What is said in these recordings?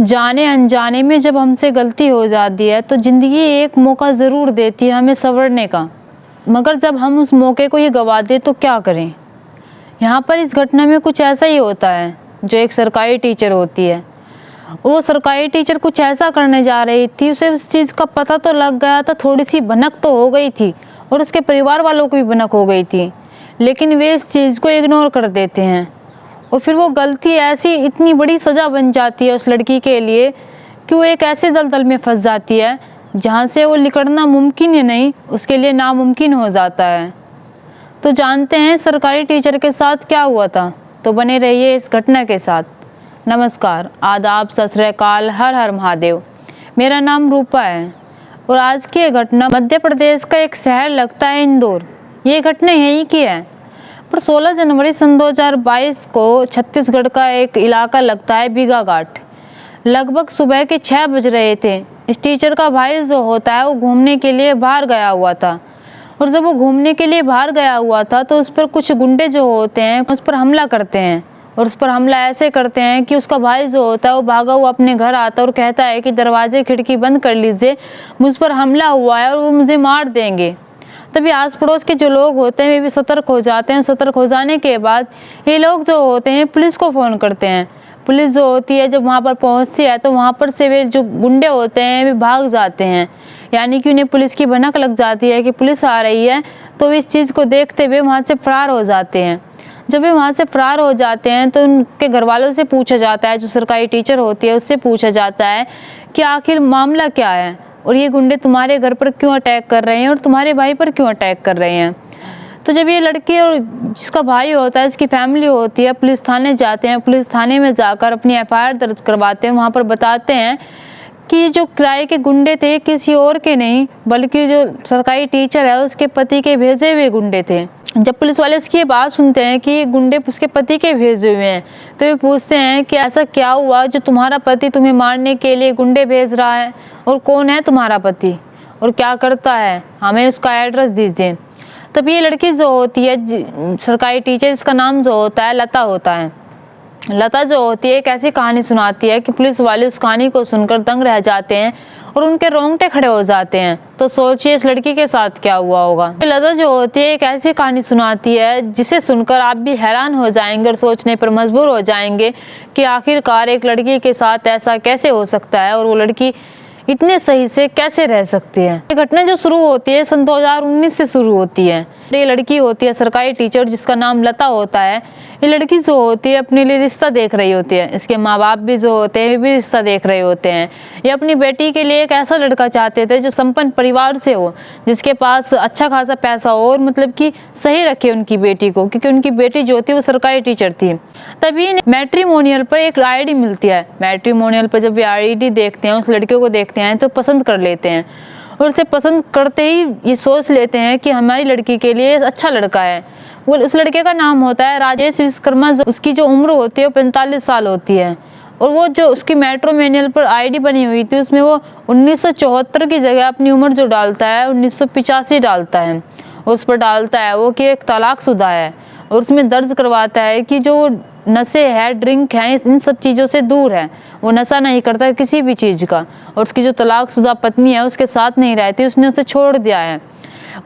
जाने अनजाने में जब हमसे गलती हो जाती है तो ज़िंदगी एक मौका ज़रूर देती है हमें संवरने का, मगर जब हम उस मौके को ही गंवा दें तो क्या करें। यहाँ पर इस घटना में कुछ ऐसा ही होता है। जो एक सरकारी टीचर होती है, वो सरकारी टीचर कुछ ऐसा करने जा रही थी, उसे उस चीज़ का पता तो लग गया था, थोड़ी सी भनक तो हो गई थी और उसके परिवार वालों को भी भनक हो गई थी, लेकिन वे इस चीज़ को इग्नोर कर देते हैं और फिर वो गलती ऐसी इतनी बड़ी सज़ा बन जाती है उस लड़की के लिए कि वो एक ऐसे दलदल में फंस जाती है जहाँ से वो निकलना मुमकिन ही नहीं, उसके लिए नामुमकिन हो जाता है। तो जानते हैं सरकारी टीचर के साथ क्या हुआ था, तो बने रहिए इस घटना के साथ। नमस्कार, आदाब, सत श्री अकाल, हर हर महादेव। मेरा नाम रूपा है और आज की ये घटना मध्य प्रदेश का एक शहर लगता है इंदौर। ये घटना यहीं की है, पर 16 जनवरी सन 2022 को छत्तीसगढ़ का एक इलाका लगता है बीघा घाट। लगभग सुबह के 6 बज रहे थे। इस टीचर का भाई जो होता है वो घूमने के लिए बाहर गया हुआ था और जब वो घूमने के लिए बाहर गया हुआ था तो उस पर कुछ गुंडे जो होते हैं उस पर हमला करते हैं और उस पर हमला ऐसे करते हैं कि उसका भाई जो होता है वो भागा हुआ अपने घर आता है और कहता है कि दरवाजे खिड़की बंद कर लीजिए, मुझ पर हमला हुआ है और वो मुझे मार देंगे। तभी आस पड़ोस के जो लोग होते हैं वे भी सतर्क हो जाते हैं। सतर्क हो जाने के बाद ये लोग जो होते हैं पुलिस को फ़ोन करते हैं। पुलिस जो होती है जब वहाँ पर पहुँचती है तो वहाँ पर से वे जो गुंडे होते हैं वे भाग जाते हैं, यानी कि उन्हें पुलिस की भनक लग जाती है कि पुलिस आ रही है, तो वे इस चीज़ को देखते हुए वहाँ से फरार हो जाते हैं। जब वे वहाँ से फरार हो जाते हैं तो उनके घर वालों से पूछा जाता है, जो सरकारी टीचर होती है उससे पूछा जाता है कि आखिर मामला क्या है और ये गुंडे तुम्हारे घर पर क्यों अटैक कर रहे हैं और तुम्हारे भाई पर क्यों अटैक कर रहे हैं। तो जब ये लड़की और जिसका भाई होता है, इसकी फैमिली होती है, पुलिस थाने जाते हैं। पुलिस थाने में जाकर अपनी एफआईआर दर्ज करवाते हैं। वहाँ पर बताते हैं कि जो किराए के गुंडे थे किसी और के नहीं बल्कि जो सरकारी टीचर है उसके पति के भेजे हुए गुंडे थे। जब पुलिस वाले इसकी बात सुनते हैं कि गुंडे उसके पति के भेजे हुए हैं तो वे पूछते हैं कि ऐसा क्या हुआ जो तुम्हारा पति तुम्हें मारने के लिए गुंडे भेज रहा है और कौन है तुम्हारा पति और क्या करता है, हमें उसका एड्रेस दीजिए। तब ये लड़की जो होती है सरकारी टीचर, इसका नाम जो होता है लता होता है। लता जो होती है एक ऐसी कहानी सुनाती है कि पुलिस वाले उस कहानी को सुनकर दंग रह जाते हैं और उनके रोंगटे खड़े हो जाते हैं। तो सोचिए इस लड़की के साथ क्या हुआ होगा। लता जो होती है एक ऐसी कहानी सुनाती है जिसे सुनकर आप भी हैरान हो जाएंगे और सोचने पर मजबूर हो जाएंगे कि आखिरकार एक लड़की के साथ ऐसा कैसे हो सकता है और वो लड़की इतने सही से कैसे रह सकती है। ये घटना जो शुरू होती है सन 2019 से शुरू होती है। ये लड़की होती है सरकारी टीचर जिसका नाम लता होता है। ये लड़की जो होती है अपने लिए रिश्ता देख रही होती है। इसके माँ बाप भी जो होते हैं वे भी रिश्ता देख रहे होते हैं। ये अपनी बेटी के लिए एक ऐसा लड़का चाहते थे जो संपन्न परिवार से हो, जिसके पास अच्छा खासा पैसा हो और मतलब कि सही रखे उनकी बेटी को, क्योंकि उनकी बेटी जो थी वो सरकारी टीचर थी। तभी मैट्रिमोनियल पर एक आईडी मिलती है। मैट्रिमोनियल पर जब ये आईडी देखते हैं, उस लड़के को देखते हैं तो पसंद कर लेते हैं और उसे पसंद करते ही ये सोच लेते हैं कि हमारी लड़की के लिए अच्छा लड़का है। वो उस लड़के का नाम होता है राजेश विश्वकर्मा। उसकी जो उम्र होती है वो 45 साल होती है और वो जो उसकी मैट्रिमोनियल पर आईडी बनी हुई थी उसमें वो 1974 की जगह अपनी उम्र जो डालता है 1985 डालता है। उस पर डालता है वो कि एक तलाकशुदा है और उसमें दर्ज करवाता है कि जो नशे है, ड्रिंक है, इन सब चीज़ों से दूर है, वो नशा नहीं करता किसी भी चीज़ का और उसकी जो तलाकशुदा पत्नी है उसके साथ नहीं रहती, उसने उसे छोड़ दिया है।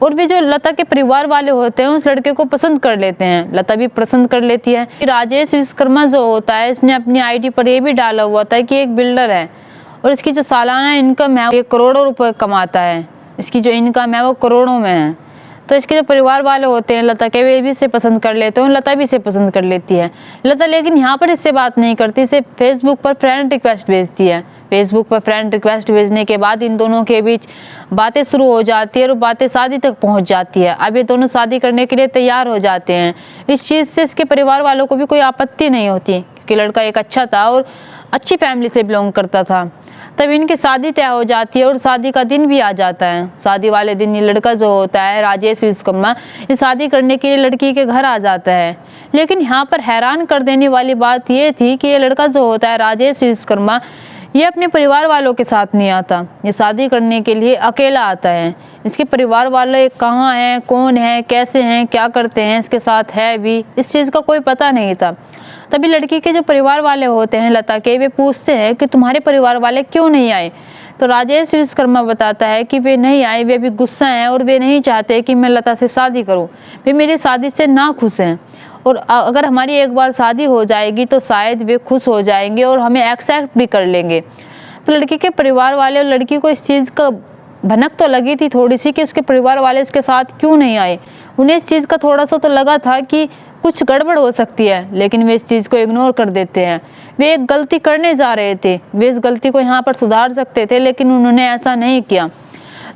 और वे जो लता के परिवार वाले होते हैं उस लड़के को पसंद कर लेते हैं। लता भी पसंद कर लेती है। राजेश विश्वकर्मा जो होता है इसने अपनी आईडी पर ये भी डाला हुआ था कि एक बिल्डर है और इसकी जो सालाना इनकम है 1 करोड़ रुपए कमाता है। इसकी जो इनकम है वो करोड़ों में है। तो इसके जो परिवार वाले होते हैं लता के, वे भी इसे पसंद कर लेते हैं और लता भी इसे पसंद कर लेती है। लता लेकिन यहाँ पर इससे बात नहीं करती, इसे फेसबुक पर फ्रेंड रिक्वेस्ट भेजती है। फेसबुक पर फ्रेंड रिक्वेस्ट भेजने के बाद इन दोनों के बीच बातें शुरू हो जाती है और बातें शादी तक पहुंच जाती है। अब ये दोनों शादी करने के लिए तैयार हो जाते हैं। इस चीज़ से इसके परिवार वालों को भी कोई आपत्ति नहीं होती क्योंकि लड़का एक अच्छा था और अच्छी फैमिली से बिलोंग करता था। तब इनकी शादी तय हो जाती है और शादी का दिन भी आ जाता है। शादी वाले दिन ये लड़का जो होता है राजेश विश्वकर्मा, ये शादी करने के लिए लड़की के घर आ जाता है। लेकिन यहाँ पर हैरान कर देने वाली बात ये थी कि ये लड़का जो होता है राजेश विश्वकर्मा, ये अपने परिवार वालों के साथ नहीं आता। ये शादी करने के लिए अकेला आता है। इसके परिवार वाले कहाँ हैं, कौन है, कैसे हैं, क्या करते हैं, इसके साथ है भी, इस चीज़ का कोई पता नहीं था। तभी लड़की के जो परिवार वाले होते हैं लता के, वे पूछते हैं कि तुम्हारे परिवार वाले क्यों नहीं आए। तो राजेश विश्वकर्मा बताता है कि वे नहीं आए, वे अभी गुस्सा हैं और वे नहीं चाहते कि मैं लता से शादी करूं। वे मेरी शादी से ना खुश हैं और अगर हमारी एक बार शादी हो जाएगी तो शायद वे खुश हो जाएंगे और हमें एक्सेप्ट भी कर लेंगे। तो लड़की के परिवार वाले और लड़की को इस चीज़ का भनक तो लगी थी थोड़ी सी कि उसके परिवार वाले उसके साथ क्यों नहीं आए। उन्हें इस चीज़ का थोड़ा सा तो लगा था कि कुछ गड़बड़ हो सकती है, लेकिन वे इस चीज़ को इग्नोर कर देते हैं। वे एक गलती करने जा रहे थे, वे इस गलती को यहाँ पर सुधार सकते थे, लेकिन उन्होंने ऐसा नहीं किया।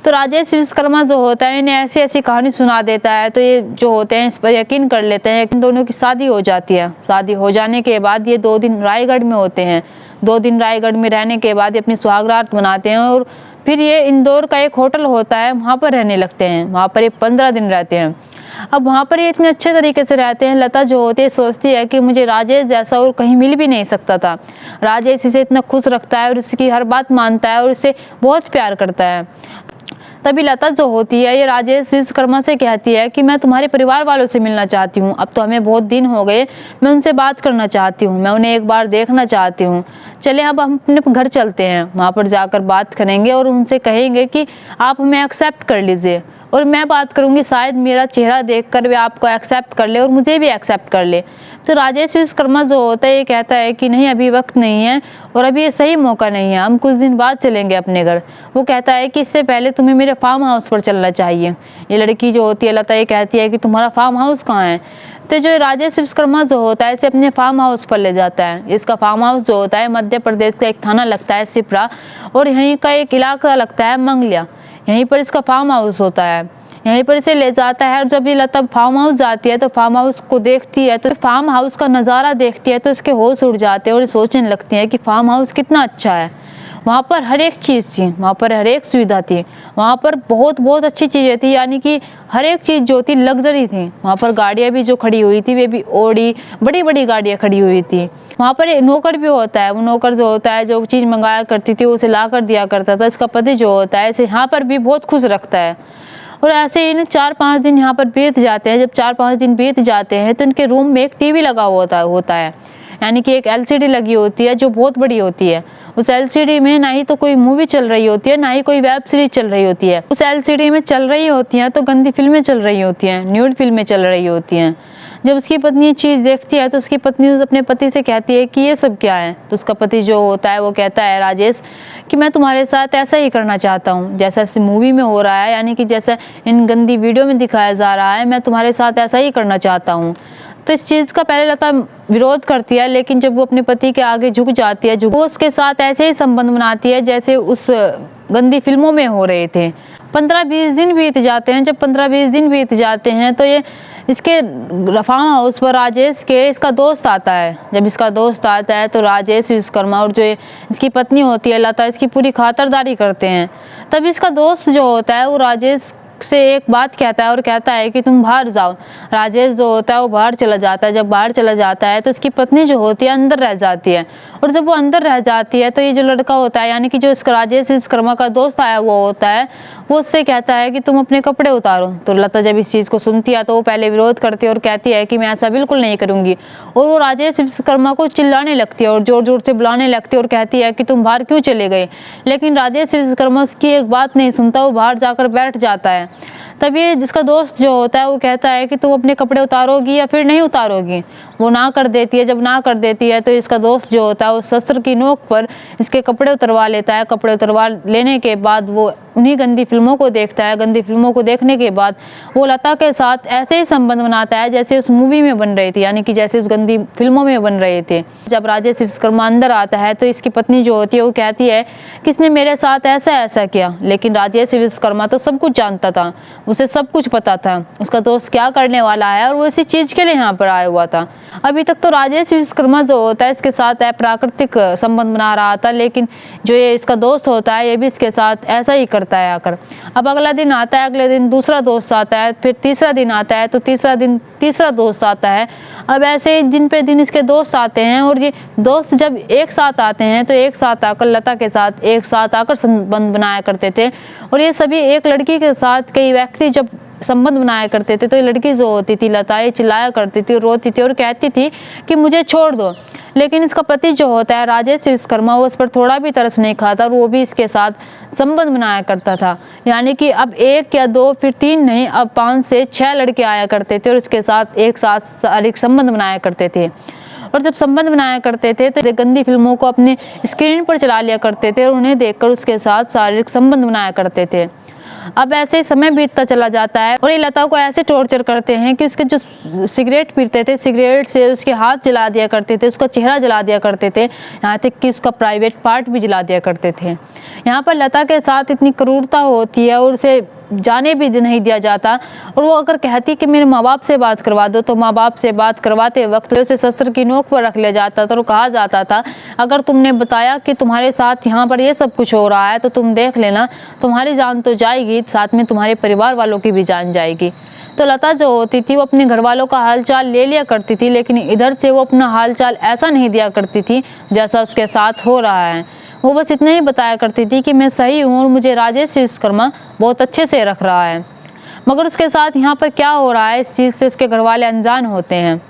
तो राजेश विश्वकर्मा जो होता है इन्हें ऐसी ऐसी कहानी सुना देता है, तो ये जो होते हैं इस पर यकीन कर लेते हैं। इन दोनों की शादी हो जाती है। शादी हो जाने के बाद ये 2 दिन रायगढ़ में होते हैं। 2 दिन रायगढ़ में रहने के बाद ये अपनी सुहागरात मनाते हैं और फिर ये इंदौर का एक होटल होता है, वहाँ पर रहने लगते हैं। वहाँ पर ये 15 दिन रहते हैं। अब वहाँ पर ये इतने अच्छे तरीके से रहते हैं, लता जो होती है सोचती है कि मुझे राजेश जैसा और कहीं मिल भी नहीं सकता था। राजेश इसे इतना खुश रखता है और उसकी हर बात मानता है और इसे बहुत प्यार करता है। तभी लता जो होती है ये राजेश विश्वकर्मा से कहती है कि मैं तुम्हारे परिवार वालों से मिलना चाहती हूँ। अब तो हमें बहुत दिन हो गए, मैं उनसे बात करना चाहती हूँ, मैं उन्हें एक बार देखना चाहती हूँ। चले अब हम अपने घर चलते हैं, वहाँ पर जाकर बात करेंगे और उनसे कहेंगे कि आप हमें एक्सेप्ट कर लीजिए और मैं बात करूंगी, शायद मेरा चेहरा देखकर वे आपको एक्सेप्ट कर ले और मुझे भी एक्सेप्ट कर ले। तो राजेश विश्वकर्मा जो होता है ये कहता है कि नहीं, अभी वक्त नहीं है और अभी ये सही मौका नहीं है, हम कुछ दिन बाद चलेंगे अपने घर। वो कहता है कि इससे पहले तुम्हें मेरे फार्म हाउस पर चलना चाहिए। ये लड़की जो होती है लता ये कहती है कि तुम्हारा फार्म हाउस कहाँ है। तो जो राजेश विश्वकर्मा जो होता है इसे अपने फार्म हाउस पर ले जाता है। इसका फार्म हाउस जो होता है मध्य प्रदेश का एक थाना लगता है सिपरा और यहीं का एक इलाका लगता है मंगलिया, यहीं पर इसका फार्म हाउस होता है। यहीं पर इसे ले जाता है और जब ये लता फार्म हाउस जाती है तो फार्म हाउस को देखती है, तो फार्म हाउस का नज़ारा देखती है तो इसके होश उड़ जाते हैं और सोचने लगती है कि फार्म हाउस कितना अच्छा है। वहाँ पर हर एक चीज़ थी, वहाँ पर हर एक सुविधा थी, वहाँ पर बहुत बहुत अच्छी चीज़ें थी, यानी कि हर एक चीज़ जो थी लग्जरी थी। वहाँ पर गाड़ियाँ भी जो खड़ी हुई थी वे भी ओडी बड़ी बड़ी गाड़ियाँ खड़ी हुई थी। वहाँ पर एक नौकर भी होता है, वो नौकर जो होता है जो चीज़ मंगाया करती थी उसे ला कर दिया करता था। इसका पति जो होता है इसे यहाँ पर भी बहुत खुश रखता है। और ऐसे ही 4-5 दिन यहाँ पर बीत जाते हैं। जब 4-5 दिन बीत जाते हैं तो इनके रूम में एक टीवी लगा होता है, यानी कि एक LCD लगी होती है जो बहुत बड़ी होती है। उस LCD में ना ही तो कोई मूवी चल रही होती है, ना ही कोई वेब सीरीज चल रही होती है। उस LCD में चल रही होती हैं तो गंदी फिल्में चल रही होती हैं, न्यूड फिल्में चल रही होती हैं। जब उसकी पत्नी ये चीज़ देखती है तो उसकी पत्नी अपने पति से कहती है कि ये सब क्या है। तो उसका पति जो होता है वो कहता है राजेश कि मैं तुम्हारे साथ ऐसा ही करना चाहता हूँ जैसा इस मूवी में हो रहा है, यानी कि जैसा इन गंदी वीडियो में दिखाया जा रहा है, मैं तुम्हारे साथ ऐसा ही करना चाहता हूँ। तो इस चीज़ का पहले लता विरोध करती है, लेकिन जब वो अपने पति के आगे झुक जाती है, वो उसके साथ ऐसे ही संबंध बनाती है जैसे उस गंदी फिल्मों में हो रहे थे। 15-20 दिन बीत जाते हैं। जब 15-20 दिन बीत जाते हैं तो ये इसके फार्म हाउस पर राजेश के इसका दोस्त आता है। जब इसका दोस्त आता है तो राजेश विश्वकर्मा और जो इसकी पत्नी होती है लता इसकी पूरी खातिरदारी करते हैं। तब इसका दोस्त जो होता है वो राजेश से एक बात कहता है और कहता है कि तुम बाहर जाओ। राजेश जो होता है वो बाहर चला जाता है। जब बाहर चला जाता है तो इसकी पत्नी जो होती है अंदर रह जाती है और जब वो अंदर रह जाती है तो ये जो लड़का होता है, यानी कि जो इसका राजेश विश्वकर्मा का दोस्त आया वो होता है, वो उससे कहता है कि तुम अपने कपड़े उतारो। तो लता जब इस चीज़ को सुनती है तो वो पहले विरोध करती है और कहती है कि मैं ऐसा बिल्कुल नहीं करूँगी, और वो राजेश विश्वकर्मा को चिल्लाने लगती है और ज़ोर ज़ोर से बुलाने लगती है और कहती है कि तुम बाहर क्यों चले गए। लेकिन राजेश विश्वकर्मा उसकी एक बात नहीं सुनता, वो बाहर जाकर बैठ जाता है। तब ये जिसका दोस्त जो होता है वो कहता है कि तुम अपने कपड़े उतारोगी या फिर नहीं उतारोगी। वो ना कर देती है। जब ना कर देती है तो इसका दोस्त जो होता है वो शस्त्र की नोक पर इसके कपड़े उतरवा लेता है। कपड़े उतरवा लेने के बाद वो उन्हीं गंदी फिल्मों को देखता है। गंदी फिल्मों को देखने के बाद वो लता के साथ ऐसे ही संबंध बनाता है जैसे उस मूवी में बन रहे थे, यानी कि जैसे उस गंदी फिल्मों में बन रहे थे। जब राजेश विश्वकर्मा अंदर आता है तो इसकी पत्नी जो होती है वो कहती है कि इसने मेरे साथ ऐसा ऐसा किया। लेकिन राजेश विश्वकर्मा तो सब कुछ जानता था, उसे सब कुछ पता था उसका दोस्त क्या करने वाला है और वो इसी चीज़ के लिए यहाँ पर आया हुआ था। अभी तक तो राजेश विश्वकर्मा जो होता है इसके साथ प्राकृतिक संबंध बना रहा था, लेकिन जो ये इसका दोस्त होता है ये भी इसके साथ ऐसा ही करता है आकर। अब अगला दिन आता है, अगले दिन दूसरा दोस्त आता है, फिर तीसरा दिन आता है तो तीसरा दिन तीसरा दोस्त आता है। अब ऐसे ही दिन पे दिन इसके दोस्त आते हैं और ये दोस्त जब एक साथ आते हैं तो एक साथ आकर लता के साथ एक साथ आकर संबंध बनाया करते थे। और ये सभी एक लड़की के साथ कई व्यक्ति जब संबंध बनाया करते थे तो ये लड़की जो होती थी लता, ये चिल्लाया करती थी, रोती थी और कहती थी कि मुझे छोड़ दो। लेकिन इसका पति जो होता है राजेश विश्वकर्मा, वो इस पर थोड़ा भी तरस नहीं खाता और वो भी इसके साथ संबंध बनाया करता था। यानी कि अब 1 या 2 फिर 3 नहीं, अब 5 से 6 लड़के आया करते थे और उसके साथ एक साथ शारीरिक संबंध बनाया करते थे। और जब संबंध बनाया करते थे तो गंदी फिल्मों को अपने स्क्रीन पर चला लिया करते थे और उन्हें देखकर उसके साथ शारीरिक संबंध बनाया करते थे। अब ऐसे ही समय बीतता चला जाता है और ये लता को ऐसे टॉर्चर करते हैं कि उसके जो सिगरेट पीते थे, सिगरेट से उसके हाथ जला दिया करते थे, उसका चेहरा जला दिया करते थे, यहाँ तक कि उसका प्राइवेट पार्ट भी जला दिया करते थे। यहाँ पर लता के साथ इतनी क्रूरता होती है और उसे जाने भी नहीं दिया जाता। और वो अगर कहती कि मेरे माँ बाप से बात करवा दो तो माँ बाप से बात करवाते वक्त उसे शस्त्र की नोक पर रख लिया जाता था और कहा जाता था अगर तुमने बताया कि तुम्हारे साथ यहाँ पर ये सब कुछ हो रहा है तो तुम देख लेना, तुम्हारी जान तो जाएगी, साथ में तुम्हारे परिवार वालों की भी जान जाएगी। तो लता जो होती थी वो अपने घर वालों का हालचाल ले लिया करती थी, लेकिन इधर से वो अपना हालचाल ऐसा नहीं दिया करती थी जैसा उसके साथ हो रहा है। वो बस इतना ही बताया करती थी कि मैं सही हूँ और मुझे राजेश विश्वकर्मा बहुत अच्छे से रख रहा है। मगर उसके साथ यहाँ पर क्या हो रहा है इस चीज़ से उसके घर वाले अनजान होते हैं।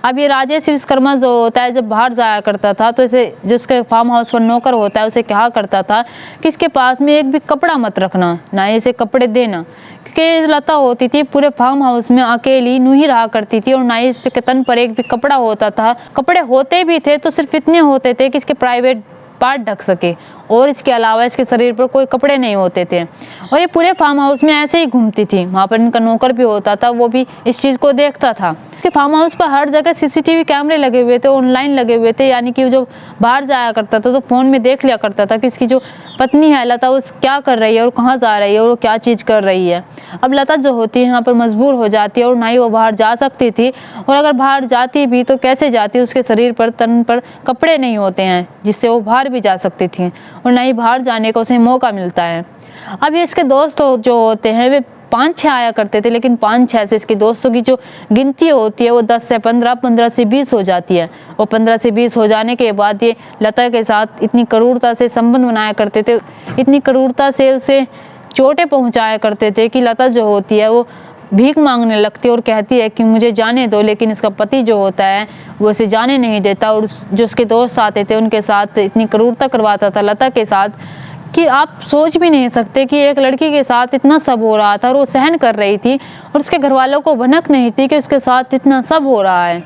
अब ये राजेश विश्वकर्मा जो होता है जब बाहर जाया करता था तो इसे जिसके फार्म हाउस पर नौकर होता है उसे कहा करता था कि इसके पास में एक भी कपड़ा मत रखना, ना इसे कपड़े देना, क्योंकि लता होती थी पूरे फार्म हाउस में अकेली यूं ही रहा करती थी और ना ही इस पे तन पर एक भी कपड़ा होता था। कपड़े होते भी थे तो सिर्फ इतने होते थे कि इसके प्राइवेट पार्ट ढक सके और इसके अलावा इसके शरीर पर कोई कपड़े नहीं होते थे। और ये पूरे फार्म हाउस में ऐसे ही घूमती थी। वहाँ पर इनका नौकर भी होता था, वो भी इस चीज़ को देखता था कि फार्म हाउस पर हर जगह सीसीटीवी कैमरे लगे हुए थे, ऑनलाइन लगे हुए थे। यानी कि जो बाहर जाया करता था तो फ़ोन में देख लिया करता था कि इसकी जो पत्नी है लता वो क्या कर रही है और कहाँ जा रही है और वो क्या चीज़ कर रही है। अब लता जो होती है यहाँ पर मजबूर हो जाती है और ना ही वो बाहर जा सकती थी, और अगर बाहर जाती भी तो कैसे जाती, उसके शरीर पर तन पर कपड़े नहीं होते हैं जिससे वो बाहर भी जा सकती थी और ना ही बाहर जाने का उसे मौका मिलता है। अब ये इसके दोस्त जो होते हैं वे 5-6 आया करते थे, लेकिन 5-6 से इसके दोस्तों की जो गिनती होती है वो 10 से 15, 15 से 20 हो जाती है। और 15 से 20 हो जाने के बाद ये लता के साथ इतनी क्रूरता से संबंध बनाया करते थे, इतनी क्रूरता से उसे चोटें पहुंचाया करते थे कि लता जो होती है वो भीख मांगने लगती है और कहती है कि मुझे जाने दो। लेकिन इसका पति जो होता है वो इसे जाने नहीं देता और जो उसके दोस्त आते थे उनके साथ इतनी क्रूरता करवाता था लता के साथ कि आप सोच भी नहीं सकते कि एक लड़की के साथ इतना सब हो रहा था और वो सहन कर रही थी और उसके घर वालों को भनक नहीं थी कि उसके साथ इतना सब हो रहा है।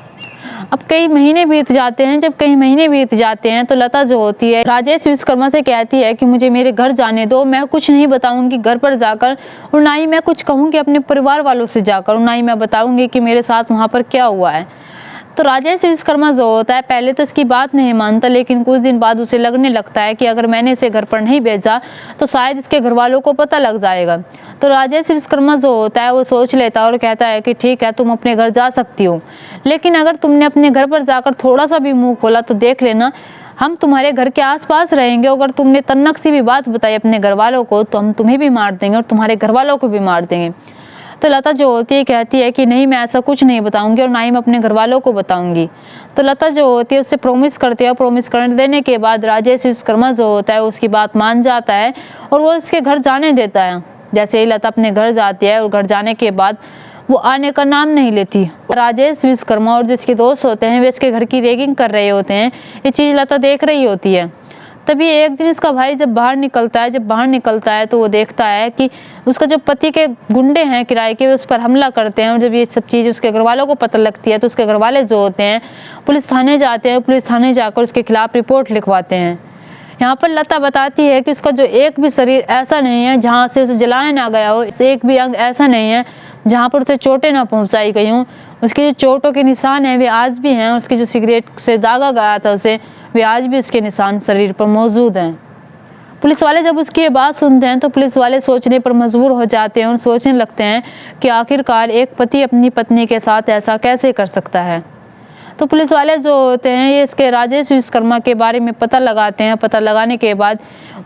अब कई महीने बीत जाते हैं। जब कई महीने बीत जाते हैं तो लता जो होती है राजेश विश्वकर्मा से कहती है कि मुझे मेरे घर जाने दो, मैं कुछ नहीं बताऊंगी घर पर जाकर और ना ही मैं कुछ कहूँगी अपने परिवार वालों से जाकर और ना ही मैं बताऊंगी कि मेरे साथ वहाँ पर क्या हुआ है। तो राजेश विश्वकर्मा जो होता है पहले तो इसकी बात नहीं मानता, लेकिन कुछ दिन बाद उसे लगने लगता है कि अगर मैंने इसे घर पर नहीं भेजा तो शायद इसके घर वालों को पता लग जाएगा। तो राजेश विश्वकर्मा जो होता है वो सोच लेता है और कहता है कि ठीक है तुम अपने घर जा सकती हो, लेकिन अगर तुमने अपने घर पर जाकर थोड़ा सा भी मुंह खोला तो देख लेना हम तुम्हारे घर के आसपास रहेंगे। अगर तुमने तन्नक सी भी बात बताई अपने घर वालों को तो हम तुम्हें भी मार देंगे और तुम्हारे घर वालों को भी मार देंगे। तो लता जो होती है कहती है कि नहीं मैं ऐसा कुछ नहीं बताऊंगी और ना ही मैं अपने घर वालों को बताऊंगी। तो लता जो होती है उससे प्रॉमिस करती है। प्रॉमिस करने देने के बाद राजेश विश्वकर्मा जो होता है उसकी बात मान जाता है और वो इसके घर जाने देता है। जैसे ही लता अपने घर जाती है और घर जाने के बाद वो आने का नाम नहीं लेती। राजेश विश्वकर्मा और जिसके दोस्त होते हैं वे इसके घर की रैगिंग कर रहे होते हैं। ये चीज़ लता देख रही होती है। तभी एक दिन इसका भाई जब बाहर निकलता है तो वो देखता है कि उसका जो पति के गुंडे हैं किराए के वे उस पर हमला करते हैं। और जब ये सब चीज़ उसके घर वालों को पता लगती है तो उसके घर वाले जो होते हैं पुलिस थाने जाते हैं। पुलिस थाने जाकर उसके खिलाफ रिपोर्ट लिखवाते हैं। यहाँ पर लता बताती है कि उसका जो एक भी शरीर ऐसा नहीं है जहाँ से उसे जलाया ना गया हो, एक भी अंग ऐसा नहीं है जहाँ पर उसे चोटें ना पहुँचाई गई हों। उसकी जो चोटों के निशान हैं वे आज भी हैं। उसकी जो सिगरेट से दागा गया था उसे वे आज भी उसके निशान शरीर पर मौजूद हैं। पुलिस वाले जब उसकी ये बात सुनते हैं तो पुलिस वाले सोचने पर मजबूर हो जाते हैं और सोचने लगते हैं कि आखिरकार एक पति अपनी पत्नी के साथ ऐसा कैसे कर सकता है। तो पुलिस वाले जो होते हैं ये इसके राजेश विश्वकर्मा के बारे में पता लगाते हैं। पता लगाने के बाद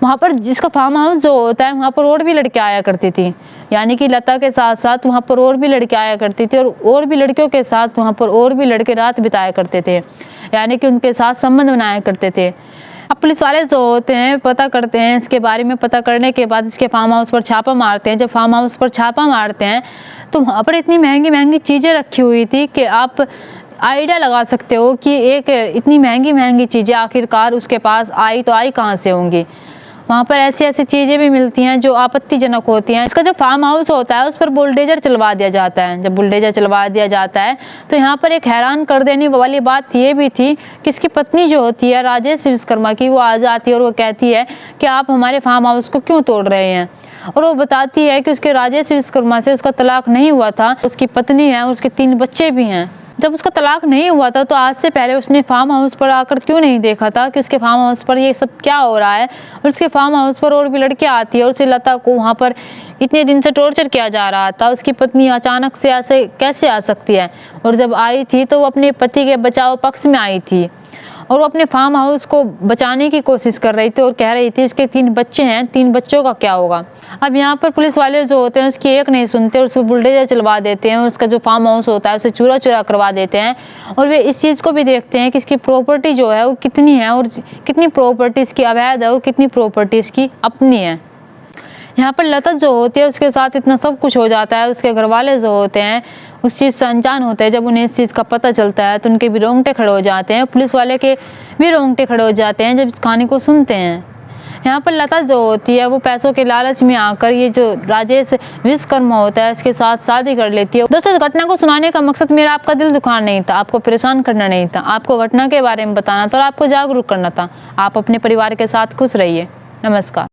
वहाँ पर जिसका फार्म हाउस जो होता है वहाँ पर और भी लड़के आया करती थी। यानी कि लता के साथ साथ वहाँ पर और भी लड़के आया करती थी और भी लड़कियों के साथ वहाँ पर और भी लड़के रात बिताया करते थे। यानी कि उनके साथ संबंध बनाया करते थे। अब पुलिस वाले जो होते हैं पता करते हैं, इसके बारे में पता करने के बाद इसके फार्म हाउस पर छापा मारते हैं। जब फार्म हाउस पर छापा मारते हैं तो वहाँ पर इतनी महंगी महंगी चीज़ें रखी हुई थी कि आप आइडिया लगा सकते हो कि एक इतनी महंगी महंगी चीज़ें आखिरकार उसके पास आई तो आई कहाँ से होंगी। वहाँ पर ऐसी ऐसी चीज़ें भी मिलती हैं जो आपत्तिजनक होती हैं। इसका जो फार्म हाउस होता है उस पर बुलडोजर चलवा दिया जाता है। जब बुलडोजर चलवा दिया जाता है तो यहाँ पर एक हैरान कर देने वाली बात ये भी थी कि इसकी पत्नी जो होती है राजेश विश्वकर्मा की, वो आ जाती है और वो कहती है कि आप हमारे फार्म हाउस को क्यों तोड़ रहे हैं। और वो बताती है कि उसके राजेश विश्वकर्मा से उसका तलाक नहीं हुआ था, उसकी पत्नी है और उसके 3 बच्चे भी हैं। जब उसका तलाक नहीं हुआ था तो आज से पहले उसने फार्म हाउस पर आकर क्यों नहीं देखा था कि उसके फार्म हाउस पर ये सब क्या हो रहा है। और उसके फार्म हाउस पर और भी लड़कियां आती है और उसे लता को वहाँ पर इतने दिन से टॉर्चर किया जा रहा था। उसकी पत्नी अचानक से ऐसे कैसे आ सकती है। और जब आई थी तो वो अपने पति के बचाव पक्ष में आई थी और वो अपने फार्म हाउस को बचाने की कोशिश कर रही थी और कह रही थी उसके 3 बच्चे हैं, 3 बच्चों का क्या होगा। अब यहाँ पर पुलिस वाले जो होते हैं उसकी एक नहीं सुनते और उसको बुलडोजर चलवा देते हैं और उसका जो फार्म हाउस होता है उसे चूरा चूरा करवा देते हैं। और वे इस चीज़ को भी देखते हैं कि इसकी प्रॉपर्टी जो है वो कितनी है और कितनी प्रॉपर्टी इसकी अवैध है और कितनी प्रॉपर्टी इसकी अपनी है। यहाँ पर लता जो होती है उसके साथ इतना सब कुछ हो जाता है। उसके घर वाले जो होते हैं उस चीज़ से अनजान होते हैं। जब उन्हें इस चीज़ का पता चलता है तो उनके भी रोंगटे खड़े हो जाते हैं, पुलिस वाले के भी रोंगटे खड़े हो जाते हैं जब इस कहानी को सुनते हैं। यहाँ पर लता जो होती है वो पैसों के लालच में आकर ये जो राजेश विश्वकर्मा होता है इसके साथ शादी कर लेती है। दोस्तों, इस घटना को सुनाने का मकसद मेरा आपका दिल दुखाना नहीं था, आपको परेशान करना नहीं था, आपको घटना के बारे में बताना था और आपको जागरूक करना था। आप अपने परिवार के साथ खुश रहिए। नमस्कार।